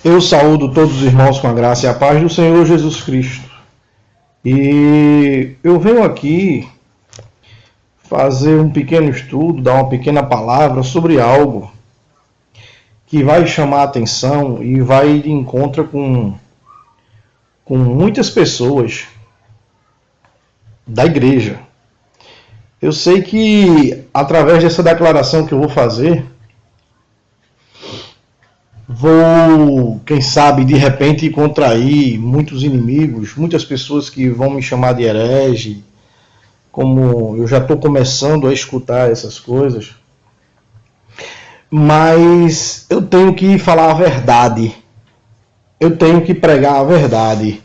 Eu saúdo todos os irmãos com a graça e a paz do Senhor Jesus Cristo. E eu venho aqui fazer um pequeno estudo, dar uma pequena palavra sobre algo que vai chamar a atenção e vai de encontro com muitas pessoas da igreja. Eu sei que através dessa declaração que eu vou fazer, vou, quem sabe, de repente contrair muitos inimigos, muitas pessoas que vão me chamar de herege, como eu já estou começando a escutar essas coisas. Mas eu tenho que falar a verdade, eu tenho que pregar a verdade.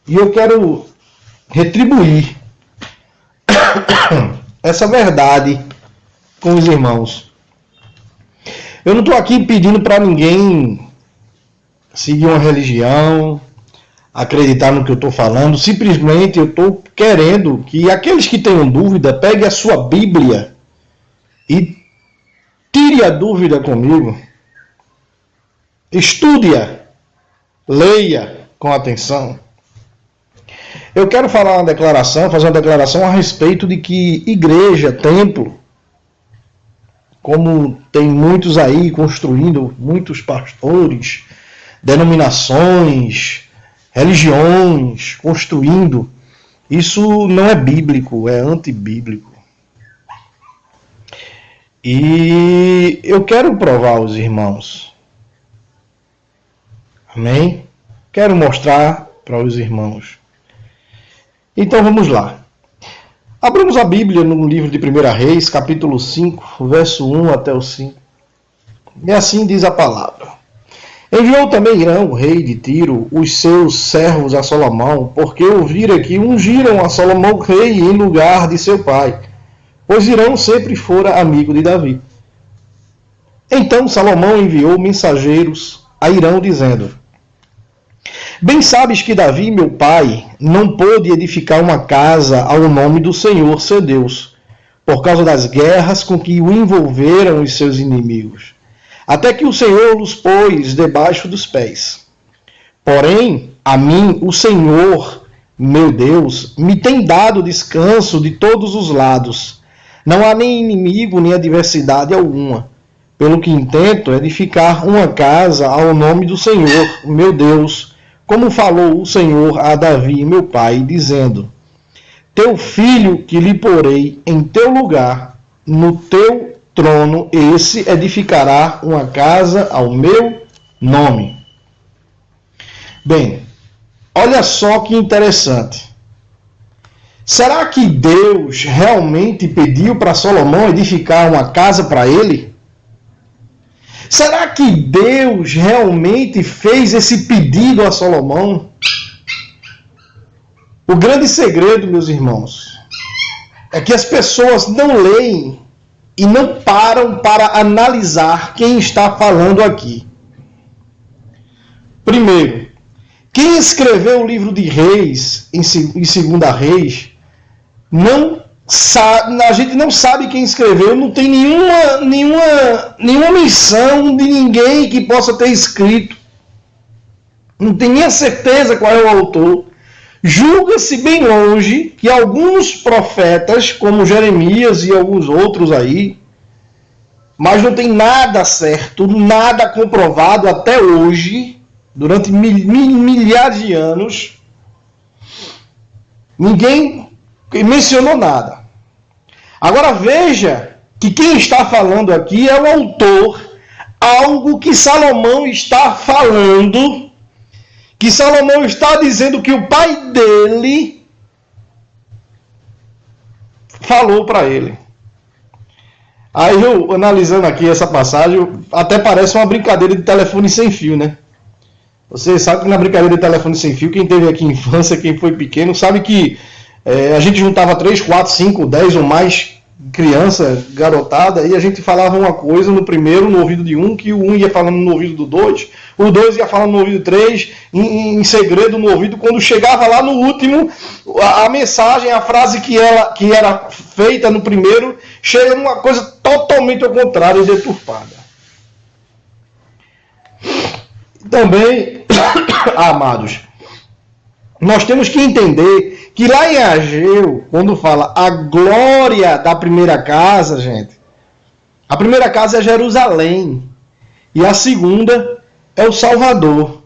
E eu quero retribuir essa verdade com os irmãos. Eu não estou aqui pedindo para ninguém seguir uma religião, acreditar no que eu estou falando. Simplesmente eu estou querendo que aqueles que tenham dúvida peguem a sua Bíblia e tire a dúvida comigo. Estude-a, leia com atenção. Eu quero fazer uma declaração a respeito de que igreja, templo, como tem muitos aí construindo, muitos pastores, denominações, religiões construindo, isso não é bíblico, é antibíblico. E eu quero provar aos irmãos. Amém? Quero mostrar para os irmãos. Então vamos lá. Abramos a Bíblia no livro de 1 Reis, capítulo 5, verso 1 até o 5. E assim diz a palavra. Enviou também Irão, rei de Tiro, os seus servos a Salomão, porque ouvira que ungiram a Salomão rei em lugar de seu pai, pois Irão sempre fora amigo de Davi. Então Salomão enviou mensageiros a Irão, dizendo: Bem sabes que Davi, meu pai, não pôde edificar uma casa ao nome do Senhor, seu Deus, por causa das guerras com que o envolveram os seus inimigos, até que o Senhor os pôs debaixo dos pés. Porém, a mim, o Senhor, meu Deus, me tem dado descanso de todos os lados. Não há nem inimigo, nem adversidade alguma. Pelo que intento edificar uma casa ao nome do Senhor, meu Deus, como falou o Senhor a Davi, meu pai, dizendo: Teu filho que lhe porei em teu lugar, no teu trono, esse edificará uma casa ao meu nome. Bem, olha só que interessante. Será que Deus realmente pediu para Salomão edificar uma casa para ele? Será que Deus realmente fez esse pedido a Salomão? O grande segredo, meus irmãos, é que as pessoas não leem e não param para analisar quem está falando aqui. Primeiro, quem escreveu o livro de Reis, em 2 Reis, a gente não sabe quem escreveu, não tem nenhuma menção de ninguém que possa ter escrito. Não tem nem a certeza qual é o autor. Julga-se bem longe que alguns profetas, como Jeremias e alguns outros aí, mas não tem nada certo, nada comprovado até hoje, durante milhares de anos, ninguém mencionou nada. Agora veja que quem está falando aqui é o autor, algo que Salomão está falando, que Salomão está dizendo que o pai dele falou para ele. Aí eu, analisando aqui essa passagem, até parece uma brincadeira de telefone sem fio, né? Você sabe que na brincadeira de telefone sem fio, quem teve aqui infância, quem foi pequeno, sabe que a gente juntava 3, 4, 5, 10 ou mais criança, garotada, e a gente falava uma coisa no primeiro, no ouvido de um, que o um ia falando no ouvido do dois, o dois ia falando no ouvido do três, em segredo no ouvido. Quando chegava lá no último, a mensagem, a frase que era feita no primeiro, chega numa coisa totalmente ao contrário, deturpada. Também, amados, nós temos que entender que lá em Ageu, quando fala a glória da primeira casa, gente, a primeira casa é Jerusalém e a segunda é o Salvador.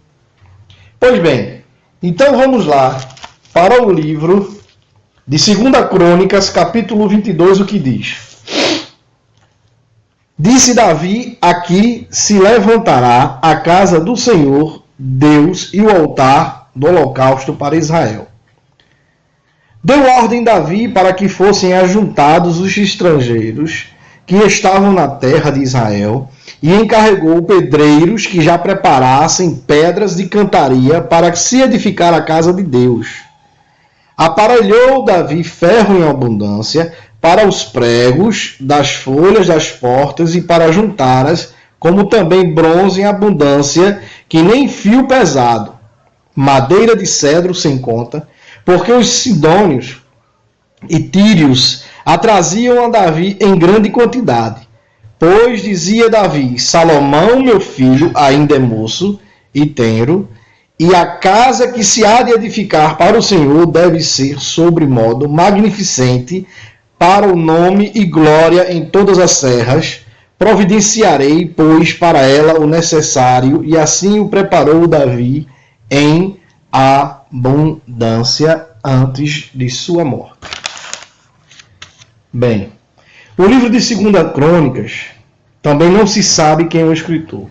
Pois bem, então vamos lá para o livro de 2 Crônicas, capítulo 22, o que diz. Disse Davi, aqui se levantará a casa do Senhor, Deus, e o altar do holocausto para Israel. Deu ordem Davi para que fossem ajuntados os estrangeiros que estavam na terra de Israel, e encarregou pedreiros que já preparassem pedras de cantaria para se edificar a casa de Deus. Aparelhou Davi ferro em abundância para os pregos das folhas das portas e para juntaras, como também bronze em abundância, que nem fio pesado, madeira de cedro sem conta, porque os sidônios e tírios a traziam a Davi em grande quantidade. Pois dizia Davi, Salomão, meu filho, ainda é moço e tenro, e a casa que se há de edificar para o Senhor deve ser sobremodo magnificente, para o nome e glória em todas as serras. Providenciarei, pois, para ela o necessário, e assim o preparou Davi em abundância antes de sua morte. Bem, o livro de 2 Crônicas também não se sabe quem é o escritor.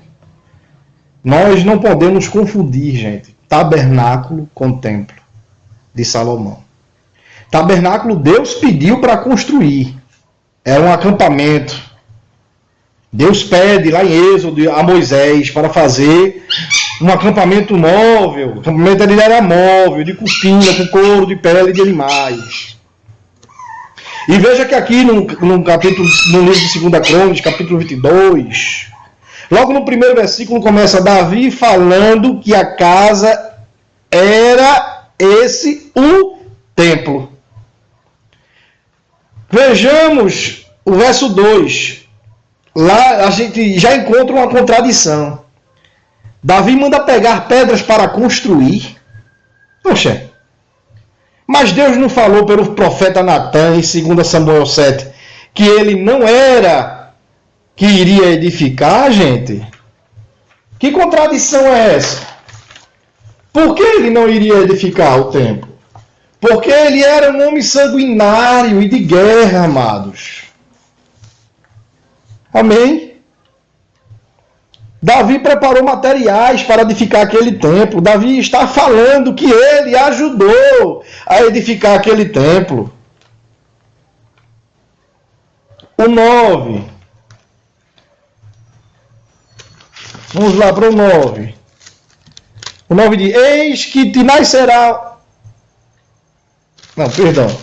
Nós não podemos confundir, gente, tabernáculo com templo de Salomão. Tabernáculo Deus pediu para construir. Era um acampamento. Deus pede lá em Êxodo a Moisés para fazer um acampamento móvel. O acampamento ali era móvel, de cortina, com couro de pele de animais. E veja que aqui no capítulo, no livro de 2 Crônicas, capítulo 22, logo no primeiro versículo começa Davi falando que a casa era o templo. Vejamos o verso 2. Lá a gente já encontra uma contradição. Davi manda pegar pedras para construir. Poxa, mas Deus não falou pelo profeta Natan em 2 Samuel 7 que ele não era que iria edificar, gente? Que contradição é essa? Por que ele não iria edificar o templo? Porque ele era um homem sanguinário e de guerra, amados. Amém? Davi preparou materiais para edificar aquele templo. Davi está falando que ele ajudou a edificar aquele templo. O 9. Vamos lá para o 9. O 9 diz, eis que te nascerá... Não, perdão.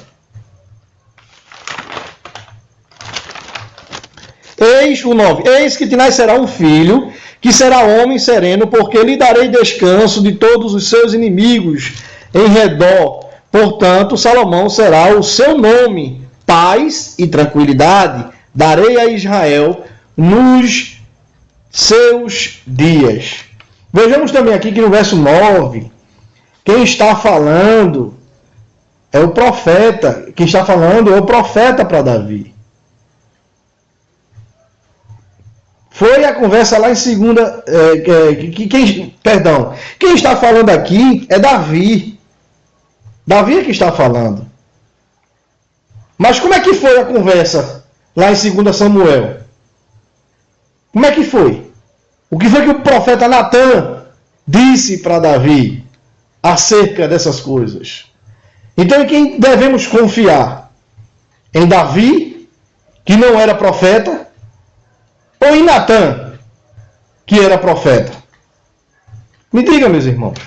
Eis o 9. Eis que te nascerá um filho, que será homem sereno, porque lhe darei descanso de todos os seus inimigos em redor. Portanto, Salomão será o seu nome, paz e tranquilidade. Darei a Israel nos seus dias. Vejamos também aqui que no verso 9, quem está falando é o profeta. Quem está falando é o profeta para Davi. Foi a conversa lá em 2... Quem está falando aqui é Davi. Davi é que está falando. Mas como é que foi a conversa lá em 2 Samuel? Como é que foi? O que foi que o profeta Natan disse para Davi acerca dessas coisas? Então, em quem devemos confiar? Em Davi, que não era profeta, ou em Natan, que era profeta? Me diga, meus irmãos.